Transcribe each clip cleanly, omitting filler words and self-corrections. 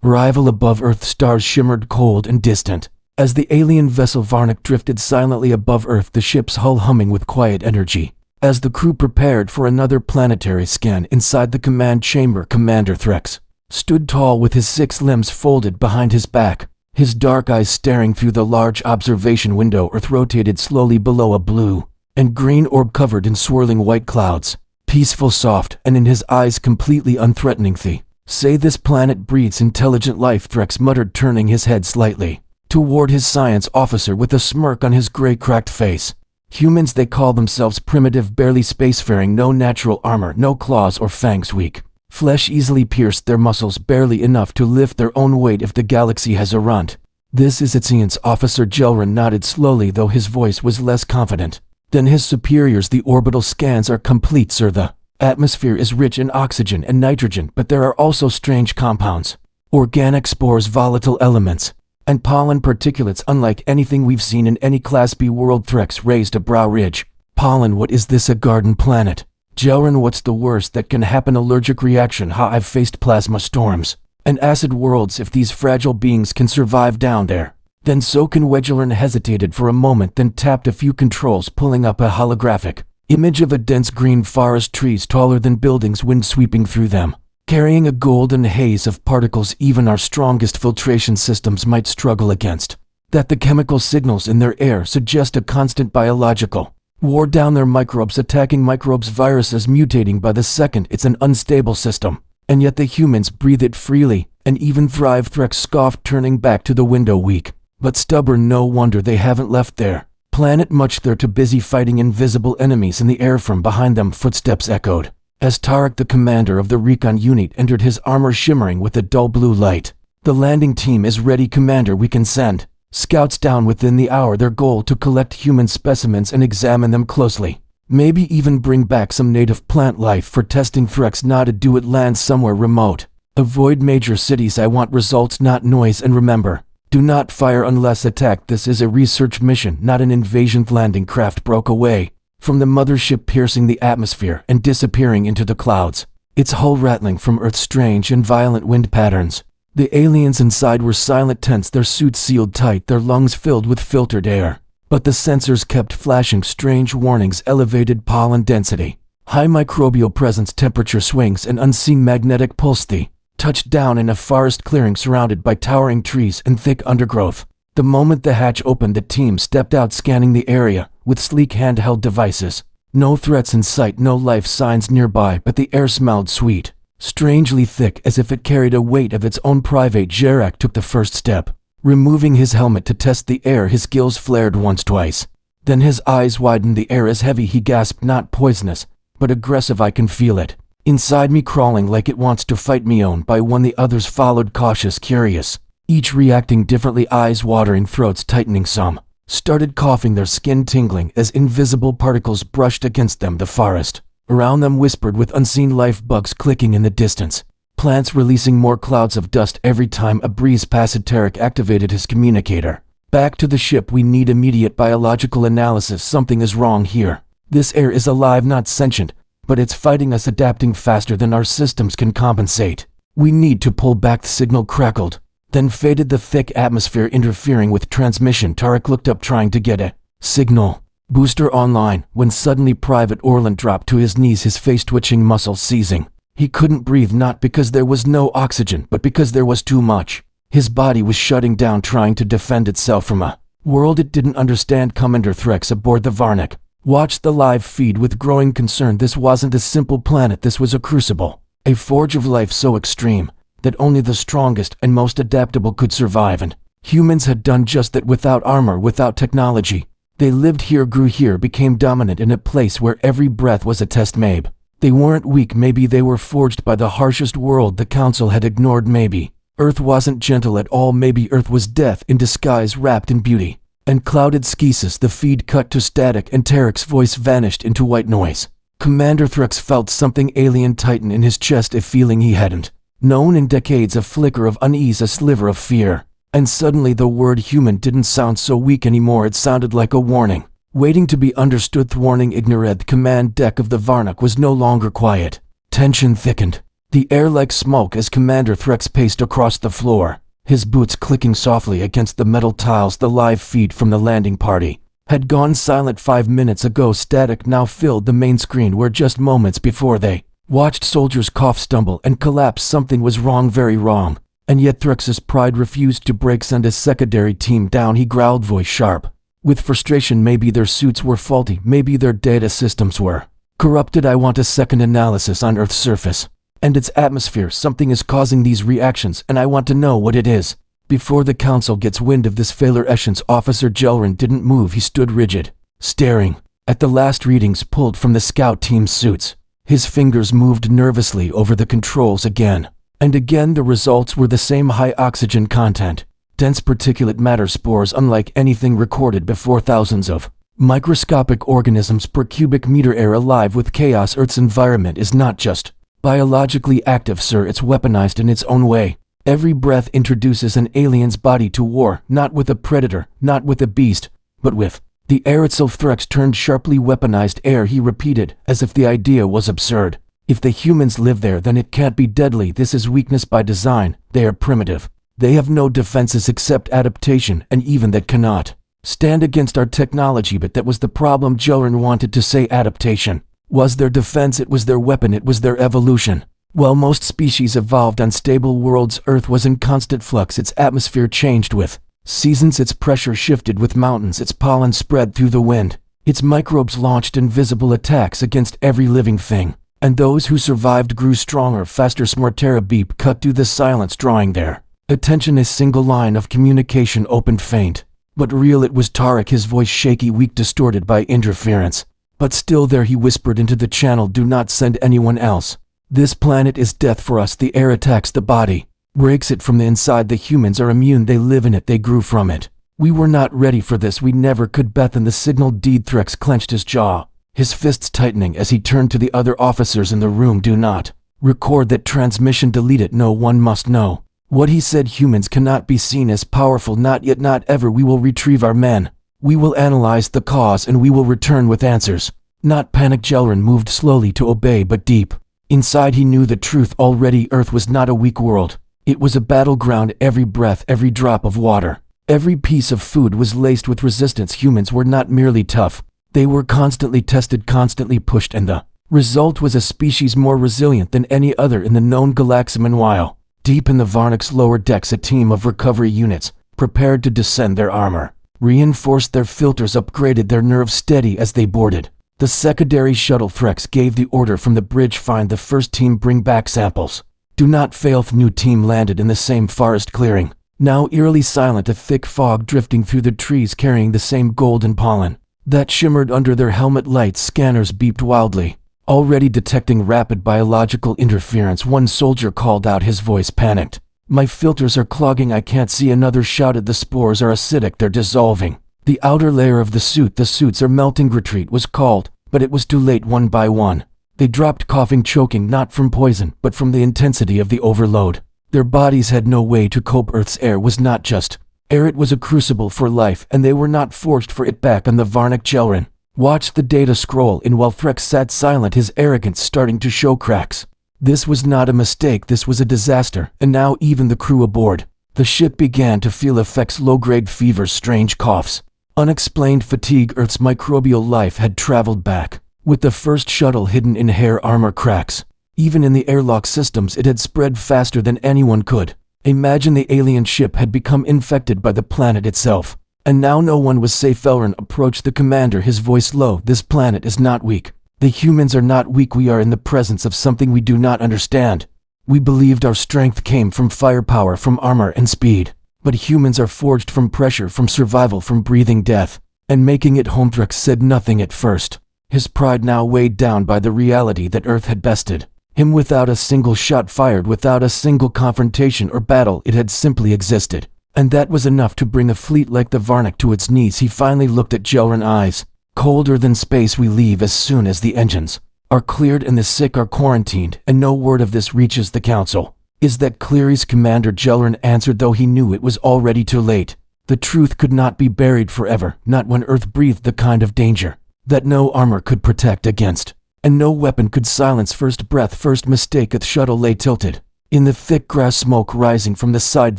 Rival above Earth stars shimmered cold and distant. As the alien vessel Varnik drifted silently above Earth, the ship's hull humming with quiet energy. As the crew prepared for another planetary scan inside the command chamber, Commander Threx stood tall with his 6 limbs folded behind his back, his dark eyes staring through the large observation window. Earth rotated slowly below a blue and green orb covered in swirling white clouds, peaceful, soft, and in his eyes completely unthreatening. Say this planet breeds intelligent life, Threx muttered, turning his head slightly toward his science officer with a smirk on his gray cracked face. Humans, they call themselves primitive, barely spacefaring, no natural armor, no claws or fangs, weak flesh easily pierced, their muscles barely enough to lift their own weight if the galaxy has a runt. This is it, science officer Jelrin nodded slowly, though his voice was less confident than his superiors. The orbital scans are complete, sir. The atmosphere is rich in oxygen and nitrogen, but there are also strange compounds, organic spores, volatile elements, and pollen particulates unlike anything we've seen in any Class B world. Threx raised a brow ridge. Pollen? What is this, a garden planet? Jelrin, what's the worst that can happen? Allergic reaction? Ha, I've faced plasma storms and acid worlds. If these fragile beings can survive down there, then so can we. Jelrin hesitated for a moment, then tapped a few controls, pulling up a holographic image of a dense green forest, trees taller than buildings, wind sweeping through them, carrying a golden haze of particles even our strongest filtration systems might struggle against. That the chemical signals in their air suggest a constant biological war down there, microbes attacking microbes, viruses mutating by the second. It's an unstable system, and yet the humans breathe it freely and even thrive. Threx scoffed, turning back to the window, weak but stubborn. No wonder they haven't left their planet much. They're too busy fighting invisible enemies in the air. From behind them, footsteps echoed as Tarek, the commander of the recon unit, entered, his armor shimmering with a dull blue light. The landing team is ready, Commander. We can send scouts down within the hour. Their goal to collect human specimens and examine them closely. Maybe even bring back some native plant life for testing. Threx nodded. Do it land somewhere remote. Avoid major cities. I want results, not noise. And remember, do not fire unless attacked. This is a research mission, not an invasion. Landing craft broke away from the mothership, piercing the atmosphere and disappearing into the clouds, its hull rattling from Earth's strange and violent wind patterns. The aliens inside were silent, tense, their suits sealed tight, their lungs filled with filtered air. But the sensors kept flashing strange warnings: elevated pollen density, high microbial presence, temperature swings, and unseen magnetic pulse. They touched down in a forest clearing surrounded by towering trees and thick undergrowth. The moment the hatch opened, the team stepped out, scanning the area with sleek handheld devices. No threats in sight, no life signs nearby, but the air smelled sweet, strangely thick, as if it carried a weight of its own. Private Jarak took the first step, removing his helmet to test the air. His gills flared once, twice. Then his eyes widened. The air is heavy, he gasped. Not poisonous, but aggressive. I can feel it inside me, crawling like it wants to fight me. One by one the others followed, cautious, curious, each reacting differently, eyes watering, throats tightening. Some started coughing, their skin tingling as invisible particles brushed against them. The forest around them whispered with unseen life, bugs clicking in the distance, plants releasing more clouds of dust every time a breeze passed. Tarek activated his communicator. Back to the ship. We need immediate biological analysis. Something is wrong here. This air is alive, not sentient, but it's fighting us, adapting faster than our systems can compensate. We need to pull back. The signal crackled, then faded, the thick atmosphere interfering with transmission. Tarek looked up, trying to get a signal booster online, when suddenly Private Orland dropped to his knees, his face twitching, muscles seizing. He couldn't breathe, not because there was no oxygen, but because there was too much. His body was shutting down, trying to defend itself from a world it didn't understand. Commander Threx aboard the Varnik watched the live feed with growing concern. This wasn't a simple planet, this was a crucible, a forge of life so extreme that only the strongest and most adaptable could survive, and humans had done just that, without armor, without technology. They lived here, grew here, became dominant in a place where every breath was a test. Maybe they weren't weak, maybe they were forged by the harshest world the Council had ignored. Maybe Earth wasn't gentle at all, maybe Earth was death in disguise, wrapped in beauty and clouded skeesis. The feed cut to static and Tarek's voice vanished into white noise. Commander Threx felt something alien tighten in his chest, a feeling he hadn't known in decades, a flicker of unease, a sliver of fear. And suddenly the word human didn't sound so weak anymore, it sounded like a warning, waiting to be understood. Warning ignored. The command deck of the Varnik was no longer quiet. Tension thickened. the air like smoke as Commander Threx paced across the floor, his boots clicking softly against the metal tiles. The live feed from the landing party had gone silent 5 minutes ago. Static now filled the main screen where just moments before they watched soldiers cough, stumble, and collapse. Something was wrong, very wrong. And yet Threx's pride refused to break. Send his secondary team down, he growled, voice sharp with frustration. Maybe their suits were faulty, maybe their data systems were corrupted. I want a second analysis on Earth's surface and its atmosphere. Something is causing these reactions, and I want to know what it is before the council gets wind of this failure. Escience Officer Jelrin didn't move. He stood rigid, staring at the last readings pulled from the scout team's suits. His fingers moved nervously over the controls again and again. The results were the same: high oxygen content, dense particulate matter, spores unlike anything recorded before, thousands of microscopic organisms per cubic meter, air alive with chaos. Earth's environment is not just biologically active, sir, it's weaponized in its own way. Every breath introduces an alien's body to war, not with a predator, not with a beast, but with the air itself. Threx turned sharply. Weaponized air, he repeated, as if the idea was absurd. If the humans live there, then it can't be deadly. This is weakness by design. They are primitive. They have no defenses except adaptation, and even that cannot stand against our technology. But that was the problem. Jelrin wanted to say adaptation was their defense, it was their weapon, it was their evolution. While most species evolved on stable worlds, Earth was in constant flux. Its atmosphere changed with seasons, its pressure shifted with mountains, its pollen spread through the wind, its microbes launched invisible attacks against every living thing. And those who survived grew stronger, faster. Smortera beep cut through the silence, drawing their attention. A single line of communication opened, faint but real. It was Tarek, his voice shaky, weak, distorted by interference, but still there. He whispered into the channel, do not send anyone else. This planet is death for us. The air attacks the body, breaks it from the inside. The humans are immune. They live in it. They grew from it. We were not ready for this. We never could. Bethan, the signal deed. Threx clenched his jaw, his fists tightening as he turned to the other officers in the room. Do not record that transmission. Delete it. No one must know what he said. Humans cannot be seen as powerful. Not yet, not ever. We will retrieve our men. We will analyze the cause and we will return with answers, not panic. Jelrin moved slowly to obey, but deep inside he knew the truth already. Earth was not a weak world. It was a battleground. Every breath, every drop of water, every piece of food was laced with resistance. Humans were not merely tough. They were constantly tested, constantly pushed, and the result was a species more resilient than any other in the known galaxy. Meanwhile, deep in the Varnak's lower decks, a team of recovery units prepared to descend. Their armor reinforced, their filters upgraded, their nerves steady as they boarded the secondary shuttle. Threx gave the order from the bridge, find the first team, bring back samples. Do not fail. The new team landed in the same forest clearing, now eerily silent, a thick fog drifting through the trees carrying the same golden pollen that shimmered under their helmet lights. Scanners beeped wildly, already detecting rapid biological interference. One soldier called out, his voice panicked. My filters are clogging. I can't see. Another shouted, the spores are acidic. They're dissolving the outer layer of the suit. The suits are melting. Retreat was called, but it was too late. One by one, they dropped, coughing, choking, not from poison, but from the intensity of the overload. Their bodies had no way to cope. Earth's air was not just air, it was a crucible for life, and they were not forced for it. Back on the Varnak, Jelrin watched the data scroll in while Threx sat silent, his arrogance starting to show cracks. This was not a mistake, this was a disaster, and now even the crew aboard the ship began to feel effects: low-grade fevers, strange coughs, unexplained fatigue. Earth's microbial life had traveled back, with the first shuttle hidden in hair armor cracks. Even in the airlock systems it had spread faster than anyone could imagine. The alien ship had become infected by the planet itself, and now no one was safe. Elrin approached the commander, his voice low. This planet is not weak. The humans are not weak. We are in the presence of something we do not understand. We believed our strength came from firepower, from armor and speed. But humans are forged from pressure, from survival, from breathing death, and making it home. Threx said nothing at first, his pride now weighed down by the reality that Earth had bested him without a single shot fired, without a single confrontation or battle. It had simply existed, and that was enough to bring a fleet like the Varnak to its knees. He finally looked at Jelrin, eyes colder than space. We leave as soon as the engines are cleared and the sick are quarantined, and no word of this reaches the council. Is that clear? His commander, Jelrin answered, though he knew it was already too late. The truth could not be buried forever, not when Earth breathed the kind of danger that no armor could protect against. and no weapon could silence first breath. First mistake. The shuttle lay tilted in the thick grass, smoke rising from the side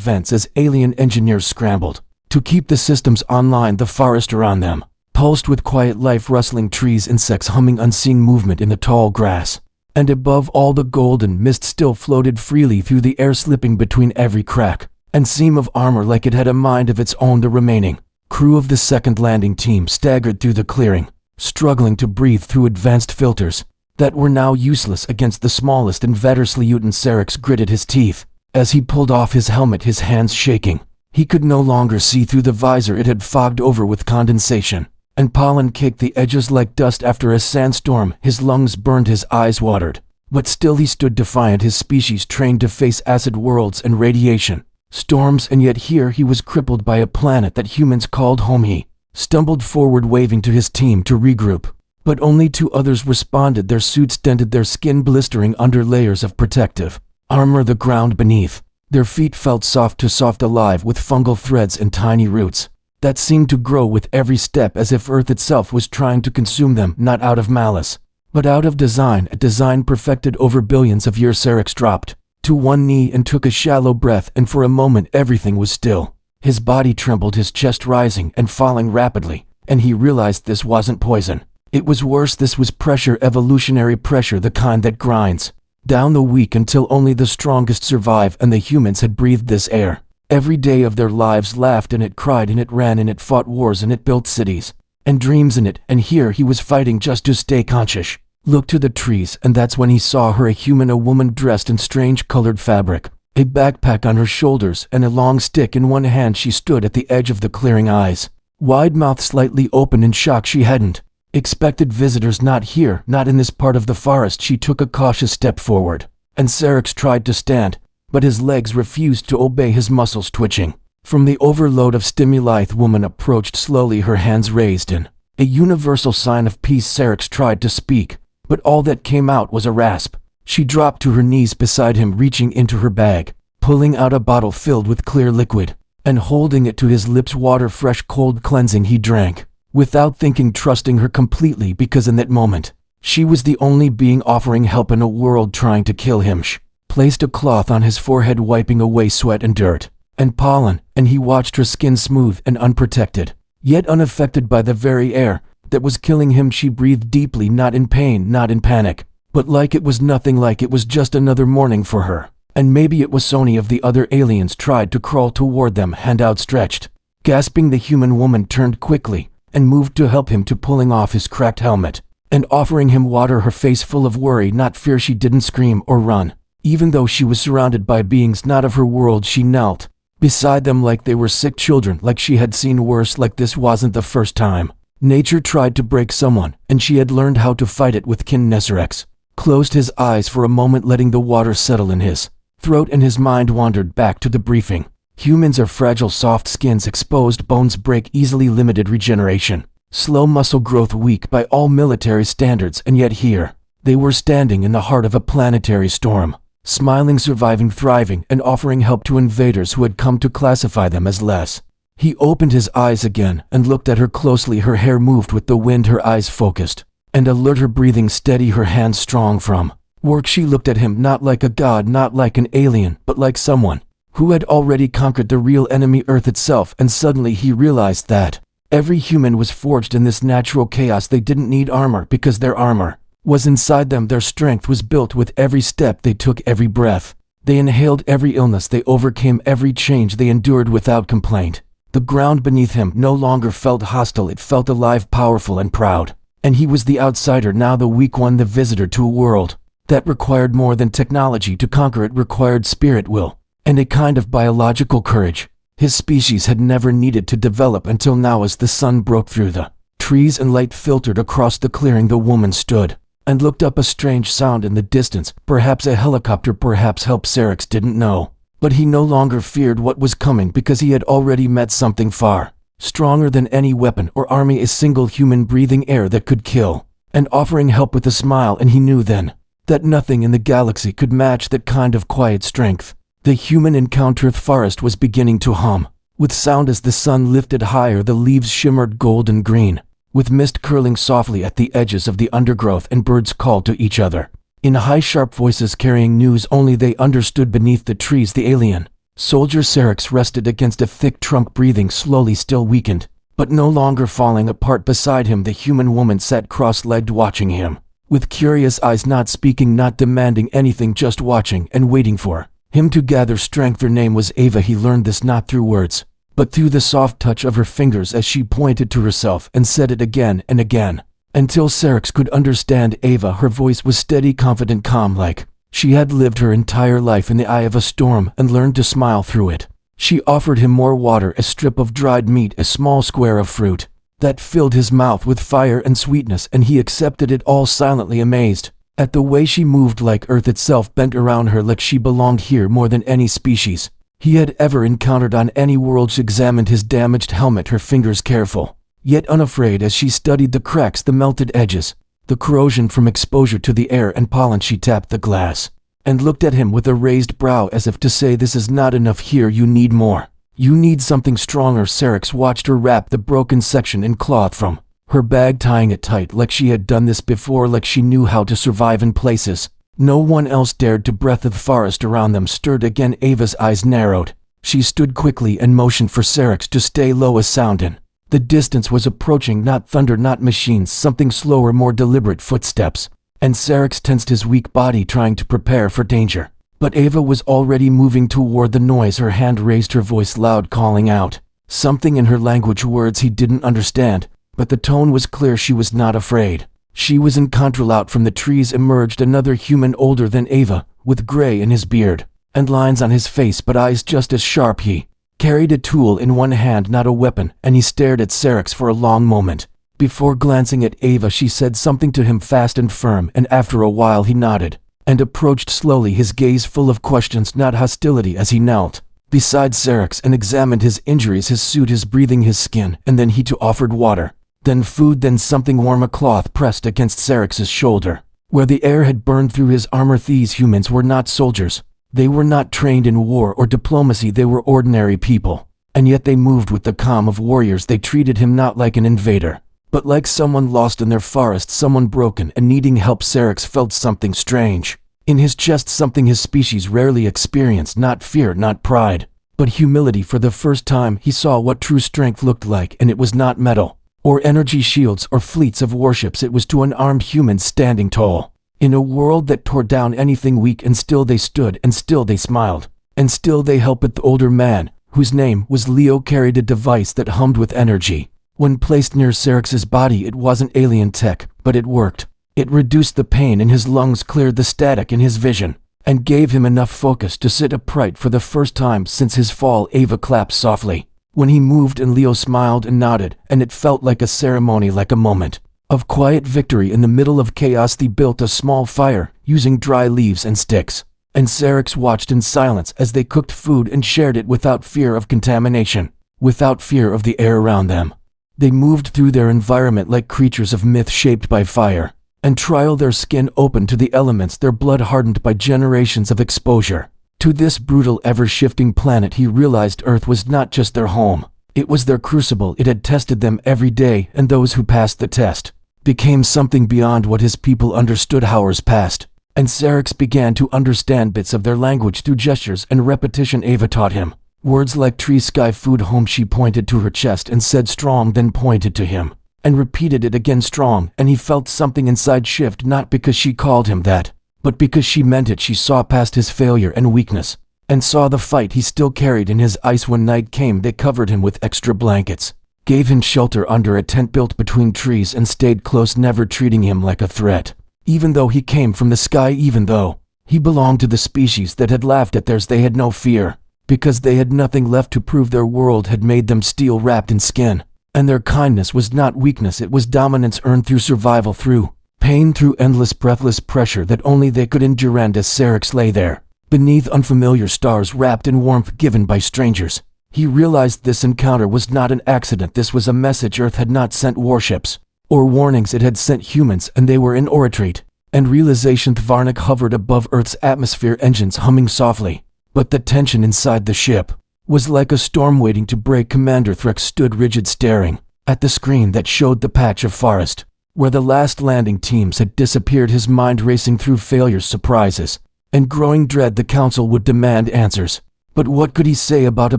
vents as alien engineers scrambled to keep the systems online. The forest around them pulsed with quiet life, rustling trees, insects humming, unseen movement in the tall grass. And above all, the golden mist still floated freely through the air, slipping between every crack and seam of armor like it had a mind of its own. The remaining crew of the second landing team staggered through the clearing, struggling to breathe through advanced filters that were now useless against the smallest and inveterately mutant. Sarex gritted his teeth as he pulled off his helmet, his hands shaking. He could no longer see through the visor. It had fogged over with condensation, and pollen caked the edges like dust after a sandstorm. His lungs burned, his eyes watered, but still he stood defiant, his species trained to face acid worlds and radiation storms, and yet here he was crippled by a planet that humans called home. He stumbled forward, waving to his team to regroup, but only 2 others responded, their suits dented, their skin blistering under layers of protective armor. The ground beneath their feet felt soft to soft, alive with fungal threads and tiny roots that seemed to grow with every step, as if Earth itself was trying to consume them, not out of malice, but out of design, a design perfected over billions of years. Sarex dropped to one knee and took a shallow breath, and for a moment everything was still. His body trembled, his chest rising and falling rapidly, and he realized this wasn't poison. It was worse. This was pressure, evolutionary pressure, the kind that grinds down the weak until only the strongest survive, and the humans had breathed this air every day of their lives, laughed in it, cried in it, ran in it, fought wars in it, built cities and dreams in it, and here he was fighting just to stay conscious. Looked to the trees, and that's when he saw her, a human, a woman dressed in strange colored fabric, a backpack on her shoulders and a long stick in one hand. She stood at the edge of the clearing, eyes wide, mouth slightly open in shock. She hadn't expected visitors, not here, not in this part of the forest. She took a cautious step forward, and Sarex tried to stand, but his legs refused to obey, his muscles twitching from the overload of stimuli. The woman approached slowly, her hands raised in a universal sign of peace. Sarex tried to speak, but all that came out was a rasp. She dropped to her knees beside him, reaching into her bag, pulling out a bottle filled with clear liquid, and holding it to his lips. Water, fresh, cold, cleansing. He drank without thinking, trusting her completely, because in that moment, she was the only being offering help in a world trying to kill him. She placed a cloth on his forehead, wiping away sweat and dirt and pollen, and he watched her skin, smooth and unprotected, yet unaffected by the very air that was killing him. She breathed deeply, not in pain, not in panic, but like it was nothing, like it was just another morning for her. And maybe it was. Sony of the other aliens tried to crawl toward them, hand outstretched. Gasping, the human woman turned quickly and moved to help him, to pulling off his cracked helmet and offering him water, her face full of worry, not fear. She didn't scream or run, even though she was surrounded by beings not of her world. She knelt beside them like they were sick children, like she had seen worse, like this wasn't the first time nature tried to break someone, and she had learned how to fight it with kin. Sarex closed his eyes for a moment, letting the water settle in his throat, and his mind wandered back to the briefing. Humans are fragile, soft skins, exposed bones break easily, limited regeneration, slow muscle growth, weak by all military standards, and yet here they were standing in the heart of a planetary storm, smiling, surviving, thriving, and offering help to invaders who had come to classify them as less. He opened his eyes again and looked at her closely. Her hair moved with the wind, her eyes focused and alert, her breathing steady, her hands strong from work. She looked at him not like a god, not like an alien, but like someone who had already conquered the real enemy, Earth itself. And suddenly he realized that every human was forged in this natural chaos. They didn't need armor because their armor was inside them. Their strength was built with every step they took, every breath they inhaled, every illness they overcame, every change they endured without complaint. The ground beneath him no longer felt hostile, it felt alive, powerful, and proud. And he was the outsider now, the weak one, the visitor to a world that required more than technology to conquer. It required spirit, will, and a kind of biological courage his species had never needed to develop until now. As the sun broke through the trees and light filtered across the clearing, the woman stood and looked up, a strange sound in the distance, perhaps a helicopter, perhaps help. Sarex didn't know, but he no longer feared what was coming, because he had already met something far stronger than any weapon or army, a single human breathing air that could kill, and offering help with a smile. And he knew then that nothing in the galaxy could match that kind of quiet strength. The human encounter. The forest was beginning to hum with sound as the sun lifted higher. The leaves shimmered golden green, with mist curling softly at the edges of the undergrowth, and birds called to each other. In high sharp voices carrying news only they understood. Beneath the trees the alien soldier Syrinx rested against a thick trunk, breathing slowly, still weakened, but no longer falling apart. Beside him the human woman sat cross-legged, watching him with curious eyes, not speaking, not demanding anything, just watching and waiting for him to gather strength. Her name was Ava. He learned this not through words, but through the soft touch of her fingers as she pointed to herself and said it again and again, until Syrinx could understand Ava. Her voice was steady, confident, calm, like she had lived her entire life in the eye of a storm and learned to smile through it. She offered him more water, a strip of dried meat, a small square of fruit that filled his mouth with fire and sweetness, and he accepted it all silently, amazed at the way she moved, like earth itself bent around her, like she belonged here more than any species he had ever encountered on any world. She examined his damaged helmet, her fingers careful yet unafraid as she studied the cracks, the melted edges, the corrosion from exposure to the air and pollen. She tapped the glass and looked at him with a raised brow, as if to say, this is not enough here, you need more. You need something stronger. Syrinx watched her wrap the broken section in cloth from her bag, tying it tight, like she had done this before, like she knew how to survive in places no one else dared to breathe. The forest around them stirred again. Ava's eyes narrowed. She stood quickly and motioned for Syrinx to stay low. A sound in the distance was approaching, not thunder, not machines, something slower, more deliberate, footsteps, and Syrinx tensed his weak body, trying to prepare for danger. But Ava was already moving toward the noise, her hand raised, her voice loud, calling out something in her language, words he didn't understand, but the tone was clear. She was not afraid. She was in control. Out from the trees emerged another human, older than Ava, with gray in his beard and lines on his face, but eyes just as sharp. He carried a tool in one hand, not a weapon, and he stared at Syrinx for a long moment. Before glancing at Ava, she said something to him fast and firm, and after a while he nodded and approached slowly, his gaze full of questions, not hostility, as he knelt beside Syrinx and examined his injuries, his suit, his breathing, his skin, and then he too offered water, then food, then something warm. A cloth pressed against Syrinx's shoulder, where the air had burned through his armor. These humans were not soldiers. They were not trained in war or diplomacy. They were ordinary people, and yet they moved with the calm of warriors. They treated him not like an invader, but like someone lost in their forest, someone broken and needing help. Syrinx felt something strange in his chest, something his species rarely experienced, not fear, not pride, but humility. For the first time he saw what true strength looked like, and it was not metal or energy shields or fleets of warships. It was two unarmed humans standing tall in a world that tore down anything weak, and still they stood, and still they smiled, and still they helped. The older man, whose name was Leo, carried a device that hummed with energy. When placed near Syrinx's body, it wasn't alien tech, but it worked. It reduced the pain in his lungs, cleared the static in his vision, and gave him enough focus to sit upright for the first time since his fall. Ava clapped softly when he moved, and Leo smiled and nodded, and it felt like a ceremony, like a moment of quiet victory in the middle of chaos. They built a small fire using dry leaves and sticks, and Syrinx watched in silence as they cooked food and shared it without fear of contamination, without fear of the air around them. They moved through their environment like creatures of myth, shaped by fire and trial, their skin open to the elements, their blood hardened by generations of exposure to this brutal, ever-shifting planet. He realized Earth was not just their home, it was their crucible. It had tested them every day, and those who passed the test became something beyond what his people understood. Hours passed, and Syrinx began to understand bits of their language through gestures and repetition. Ava taught him words like tree, sky, food, home. She pointed to her chest and said strong, then pointed to him and repeated it again, strong, and he felt something inside shift, not because she called him that, but because she meant it. She saw past his failure and weakness, and saw the fight he still carried in his eyes. When night came, they covered him with extra blankets, gave him shelter under a tent built between trees, and stayed close, never treating him like a threat. Even though he came from the sky, even though he belonged to the species that had laughed at theirs, they had no fear, because they had nothing left to prove. Their world had made them steel wrapped in skin, and their kindness was not weakness, it was dominance earned through survival, through pain, through endless breathless pressure that only they could endure. And as Syrinx lay there, beneath unfamiliar stars, wrapped in warmth given by strangers, he realized this encounter was not an accident. This was a message. Earth had not sent warships or warnings, it had sent humans, and they were in a retreat. And realization. Varnic hovered above Earth's atmosphere, engines humming softly, but the tension inside the ship was like a storm waiting to break. Commander Threx stood rigid, staring At the screen that showed the patch of forest, where the last landing teams had disappeared, his mind racing through failures, surprises, and growing dread. The council would demand answers. But what could he say about a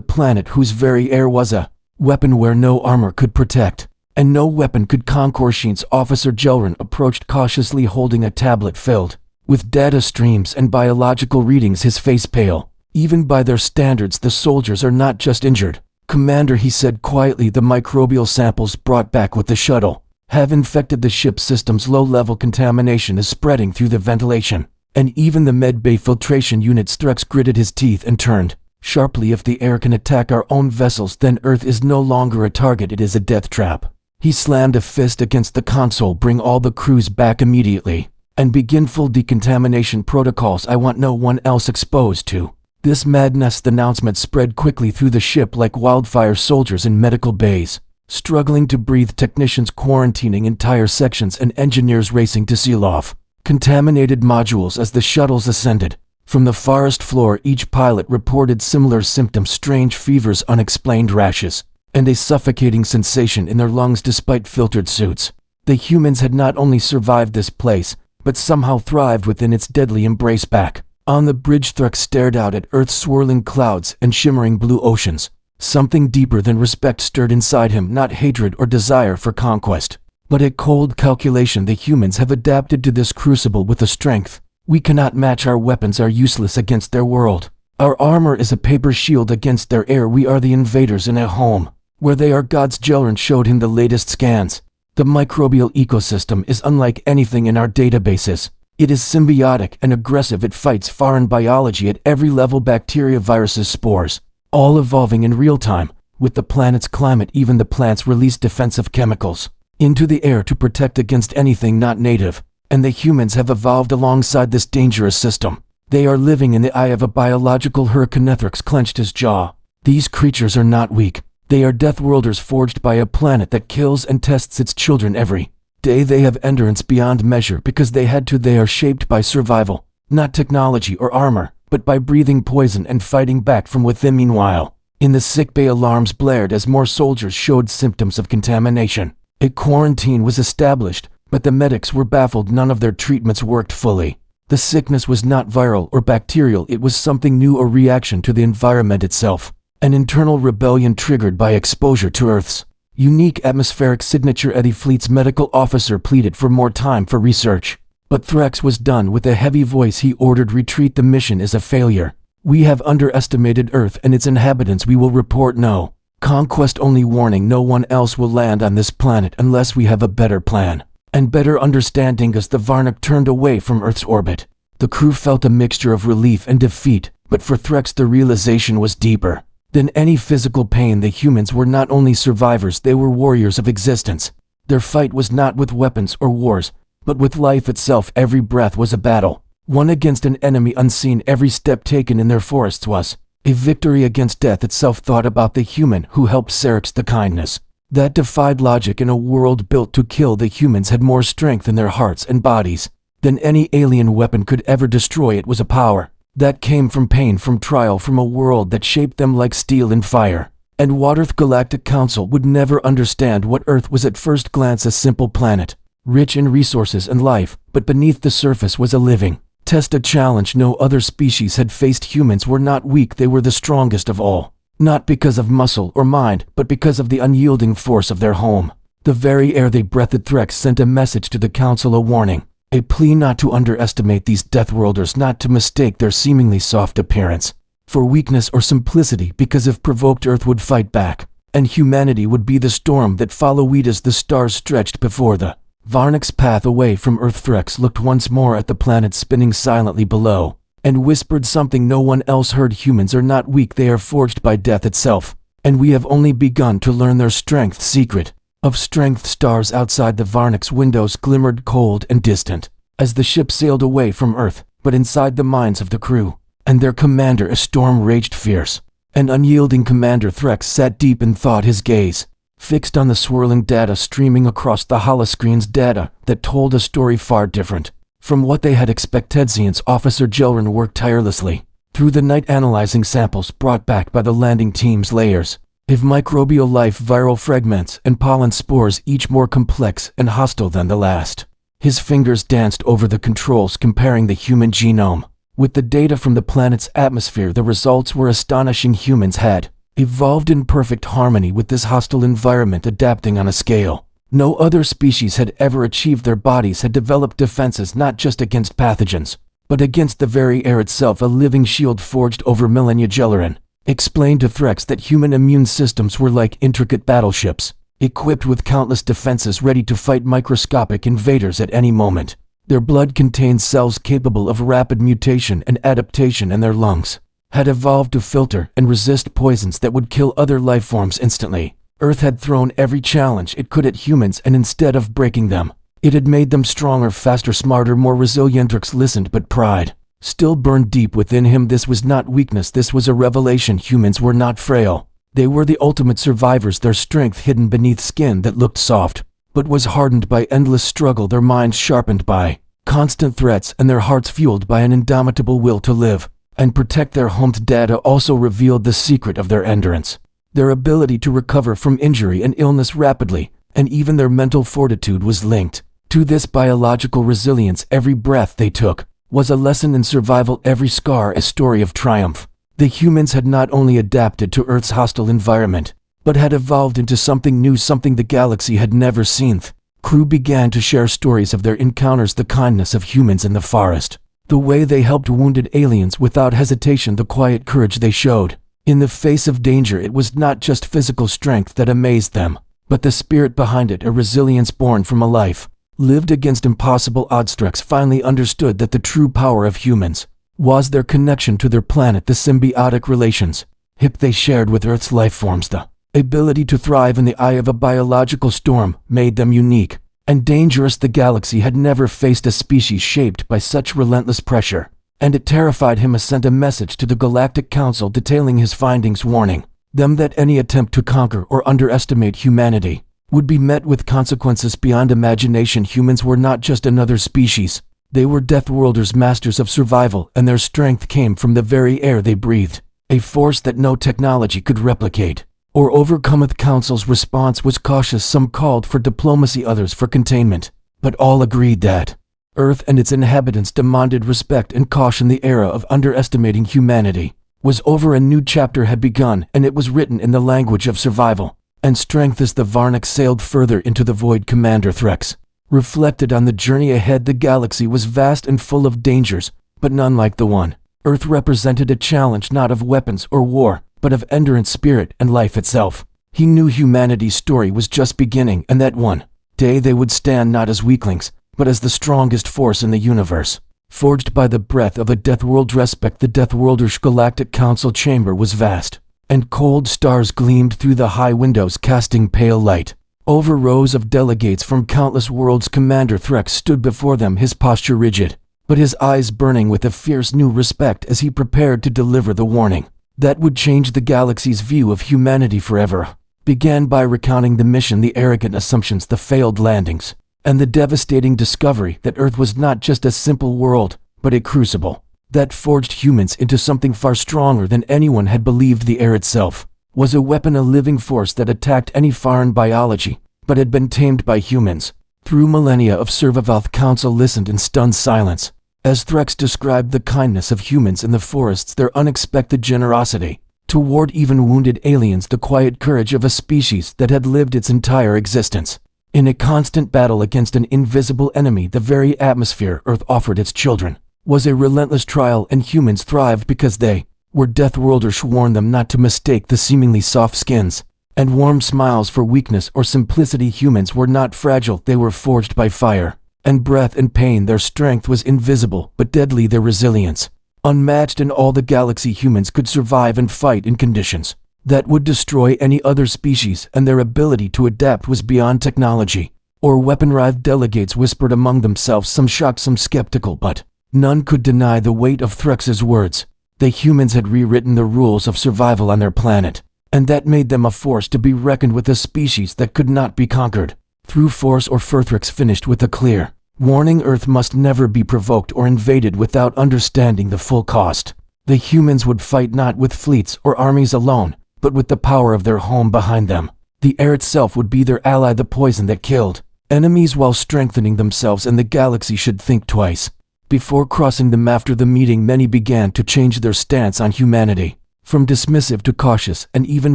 planet whose very air was a weapon where no armor could protect, and no weapon could conquer? Officer Jelrin approached cautiously, holding a tablet filled with data streams and biological readings, his face pale. Even by their standards, the soldiers are not just injured. Commander, he said quietly, the microbial samples brought back with the shuttle have infected the ship's systems. Low-level contamination is spreading through the ventilation, and even the medbay filtration units. Threx gritted his teeth and turned sharply. If the air can attack our own vessels, then Earth is no longer a target, it is a death trap. He slammed a fist against the console. Bring all the crews back immediately, and begin full decontamination protocols. I want no one else exposed to this madness. The announcement spread quickly through the ship like wildfire. Soldiers in medical bays struggling to breathe, technicians quarantining entire sections, and engineers racing to seal off contaminated modules as the shuttles ascended. From the forest floor, each pilot reported similar symptoms: strange fevers, unexplained rashes, and a suffocating sensation in their lungs despite filtered suits. The humans had not only survived this place, but somehow thrived within its deadly embrace. Back on the bridge, Threx stared out at Earth's swirling clouds and shimmering blue oceans. Something deeper than respect stirred inside him, not hatred or desire for conquest, but a cold calculation. The humans have adapted to this crucible with a strength we cannot match. Our weapons are useless against their world. Our armor is a paper shield against their air. We are the invaders in a home where they are gods. Jelrin showed him the latest scans. The microbial ecosystem is unlike anything in our databases. It is symbiotic and aggressive. It fights foreign biology at every level: bacteria, viruses, spores, all evolving in real time. With the planet's climate, even the plants release defensive chemicals into the air to protect against anything not native. And the humans have evolved alongside this dangerous system. They are living in the eye of a biological hurricane. Threx clenched his jaw. These creatures are not weak. They are Deathworlders forged by a planet that kills and tests its children every day. They have endurance beyond measure because they had to. They are shaped by survival, not technology or armor, but by breathing poison and fighting back from within. Meanwhile, in the sickbay, alarms blared as more soldiers showed symptoms of contamination. A quarantine was established, but the medics were baffled. None of their treatments worked fully. The sickness was not viral or bacterial, it was something new, a reaction to the environment itself. An internal rebellion triggered by exposure to Earth's unique atmospheric signature. Eddie Fleet's medical officer pleaded for more time for research, but Threx was done. With a heavy voice he ordered retreat. The mission is a failure. We have underestimated Earth and its inhabitants. We will report no conquest only. Warning: no one else will land on this planet unless we have a better plan and better understanding. As the Varnik turned away from Earth's orbit, the crew felt a mixture of relief and defeat, but for Threx the realization was deeper than any physical pain. The humans were not only survivors, they were warriors of existence. Their fight was not with weapons or wars, but with life itself. Every breath was a battle, one against an enemy unseen. Every step taken in their forests was a victory against death itself. Thought about the human who helped Syrinx, the kindness that defied logic in a world built to kill. The humans had more strength in their hearts and bodies than any alien weapon could ever destroy. It was a power that came from pain, from trial, from a world that shaped them like steel and fire and water. The Galactic Council would never understand what Earth was at first glance: a simple planet, rich in resources and life, but beneath the surface was a living test, a challenge no other species had faced. Humans were not weak, they were the strongest of all, not because of muscle or mind, but because of the unyielding force of their home. The very air they breathed. Threx sent a message to the Council, a warning, a plea not to underestimate these Deathworlders, not to mistake their seemingly soft appearance for weakness or simplicity, because if provoked, Earth would fight back, and humanity would be the storm that followed. As the stars stretched before the Varnik's path away from Earth, Threx looked once more at the planet spinning silently below, and whispered something no one else heard: humans are not weak, they are forged by death itself, and we have only begun to learn their strength. Secret of strength. Stars outside the Varnik's windows glimmered cold and distant as the ship sailed away from Earth, but inside the minds of the crew and their commander a storm raged fierce. An unyielding commander. Threx sat deep in thought, his gaze fixed on the swirling data streaming across the holoscreens, data that told a story far different from what they had expected. Science Officer Jelrin worked tirelessly through the night, analyzing samples brought back by the landing team's layers. of microbial life, viral fragments, and pollen spores, each more complex and hostile than the last. His fingers danced over the controls, comparing the human genome with the data from the planet's atmosphere. The results were astonishing. Humans had evolved in perfect harmony with this hostile environment, adapting on a scale no other species had ever achieved. Their bodies had developed defenses not just against pathogens, but against the very air itself, a living shield forged over millennia. Gellerin explained to Threx that human immune systems were like intricate battleships, equipped with countless defenses ready to fight microscopic invaders at any moment. Their blood contained cells capable of rapid mutation and adaptation, and their lungs had evolved to filter and resist poisons that would kill other life forms instantly. Earth had thrown every challenge it could at humans, and instead of breaking them, it had made them stronger, faster, smarter, more resilient. Threx listened, but pride still burned deep within him. This was not weakness, this was a revelation. Humans were not frail. They were the ultimate survivors, their strength hidden beneath skin that looked soft, but was hardened by endless struggle, their minds sharpened by constant threats, and their hearts fueled by an indomitable will to live and protect their home. Data also revealed the secret of their endurance, their ability to recover from injury and illness rapidly, and even their mental fortitude was linked to this biological resilience. Every breath they took was a lesson in survival, every scar a story of triumph. The humans had not only adapted to Earth's hostile environment, but had evolved into something new, something the galaxy had never seen. The crew began to share stories of their encounters, the kindness of humans in the forest, the way they helped wounded aliens without hesitation, the quiet courage they showed in the face of danger. It was not just physical strength that amazed them, but the spirit behind it, a resilience born from a life lived against impossible odds. Threx finally understood that the true power of humans was their connection to their planet, the symbiotic relations they shared with Earth's life forms. The ability to thrive in the eye of a biological storm made them unique and dangerous. The galaxy had never faced a species shaped by such relentless pressure, and it terrified him. He sent a message to the Galactic Council detailing his findings, warning them that any attempt to conquer or underestimate humanity would be met with consequences beyond imagination. Humans were not just another species. They were Deathworlders, masters of survival, and their strength came from the very air they breathed, a force that no technology could replicate or overcome. The Council's response was cautious. Some called for diplomacy, others for containment, but all agreed that Earth and its inhabitants demanded respect and caution. The era of underestimating humanity was over. A new chapter had begun, and it was written in the language of survival and strength. As the Varnic sailed further into the void, Commander Threx reflected on the journey ahead. The galaxy was vast and full of dangers, but none like the one. Earth represented a challenge not of weapons or war, but of endurance, spirit, and life itself. He knew humanity's story was just beginning, and that one day they would stand not as weaklings, but as the strongest force in the universe, forged by the breath of a Deathworld respect. The Deathworlders' Galactic Council chamber was vast, and cold stars gleamed through the high windows, casting pale light over rows of delegates from countless worlds. Commander Threx stood before them, his posture rigid, but his eyes burning with a fierce new respect as he prepared to deliver the warning that would change the galaxy's view of humanity forever. Began by recounting the mission, the arrogant assumptions, the failed landings, and the devastating discovery that Earth was not just a simple world, but a crucible that forged humans into something far stronger than anyone had believed. The air itself was a weapon, a living force that attacked any foreign biology, but had been tamed by humans. Through millennia of survival, the Council listened in stunned silence as Threx described the kindness of humans in the forests, their unexpected generosity toward even wounded aliens, the quiet courage of a species that had lived its entire existence in a constant battle against an invisible enemy. The very atmosphere Earth offered its children was a relentless trial, and humans thrived because they were Deathworlders warned them not to mistake the seemingly soft skins and warm smiles for weakness or simplicity. Humans were not fragile, they were forged by fire and breath and pain. Their strength was invisible but deadly, their resilience unmatched in all the galaxy. Humans could survive and fight in conditions that would destroy any other species, and their ability to adapt was beyond technology or weapon-writhed. Delegates whispered among themselves, some shocked, some skeptical, but none could deny the weight of Threx's words. The humans had rewritten the rules of survival on their planet, and that made them a force to be reckoned with, a species that could not be conquered through force or fear. Threx finished with a clear warning: Earth must never be provoked or invaded without understanding the full cost. The humans would fight not with fleets or armies alone, but with the power of their home behind them. The air itself would be their ally, the poison that killed enemies while strengthening themselves, and the galaxy should think twice before crossing them. After the meeting, many began to change their stance on humanity. From dismissive to cautious, and even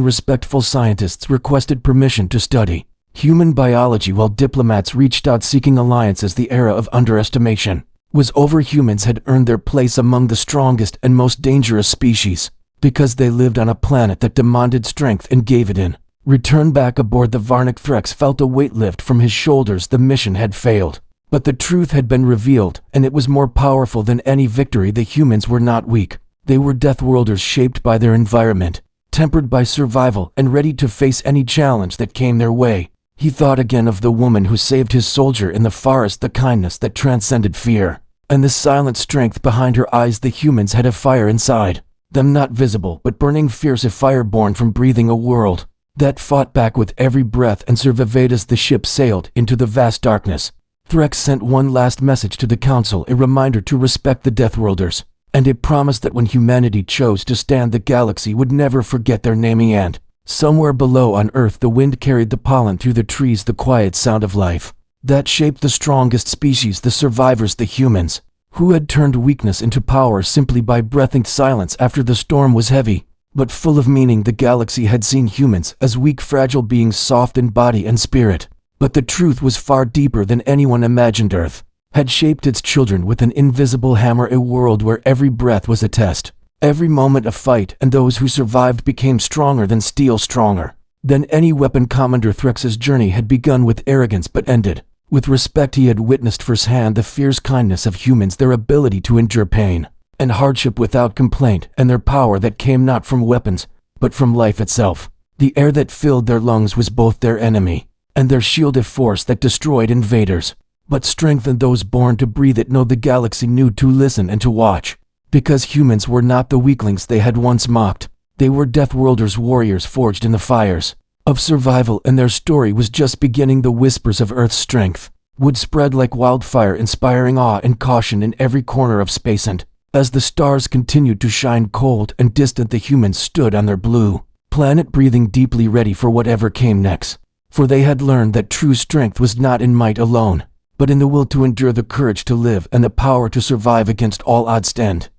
respectful scientists requested permission to study human biology, while diplomats reached out seeking alliances. The era of underestimation was over. Humans had earned their place among the strongest and most dangerous species because they lived on a planet that demanded strength and gave it in return. Back aboard the Varnic, Threx felt a weight lift from his shoulders. The mission had failed, but the truth had been revealed, and it was more powerful than any victory. The humans were not weak. They were Deathworlders, shaped by their environment, tempered by survival, and ready to face any challenge that came their way. He thought again of the woman who saved his soldier in the forest, the kindness that transcended fear, and the silent strength behind her eyes. The humans had a fire inside them, not visible, but burning fierce, a fire born from breathing a world that fought back with every breath and survived. As the ship sailed into the vast darkness, Threx sent one last message to the Council, a reminder to respect the Deathworlders, and a promise that when humanity chose to stand, the galaxy would never forget their naming. And somewhere below on Earth, the wind carried the pollen through the trees, the quiet sound of life that shaped the strongest species, the survivors, the humans who had turned weakness into power simply by breathing silence after the storm was heavy but full of meaning. The galaxy had seen humans as weak, fragile beings, soft in body and spirit, but the truth was far deeper than anyone imagined. Earth had shaped its children with an invisible hammer, a world where every breath was a test, every moment a fight, and those who survived became stronger than steel, stronger than any weapon. Commander Threx's journey had begun with arrogance but ended with respect. He had witnessed firsthand the fierce kindness of humans, their ability to endure pain and hardship without complaint, and their power that came not from weapons, but from life itself. The air that filled their lungs was both their enemy and their shield, a force that destroyed invaders, but strengthened those born to breathe it. No, the galaxy knew to listen and to watch, because humans were not the weaklings they had once mocked. They were Deathworlders, warriors forged in the fires of survival, and their story was just beginning. The whispers of Earth's strength would spread like wildfire, inspiring awe and caution in every corner of space. And as the stars continued to shine cold and distant, the humans stood on their blue planet, breathing deeply, ready for whatever came next. For they had learned that true strength was not in might alone, but in the will to endure, the courage to live, and the power to survive against all odds. And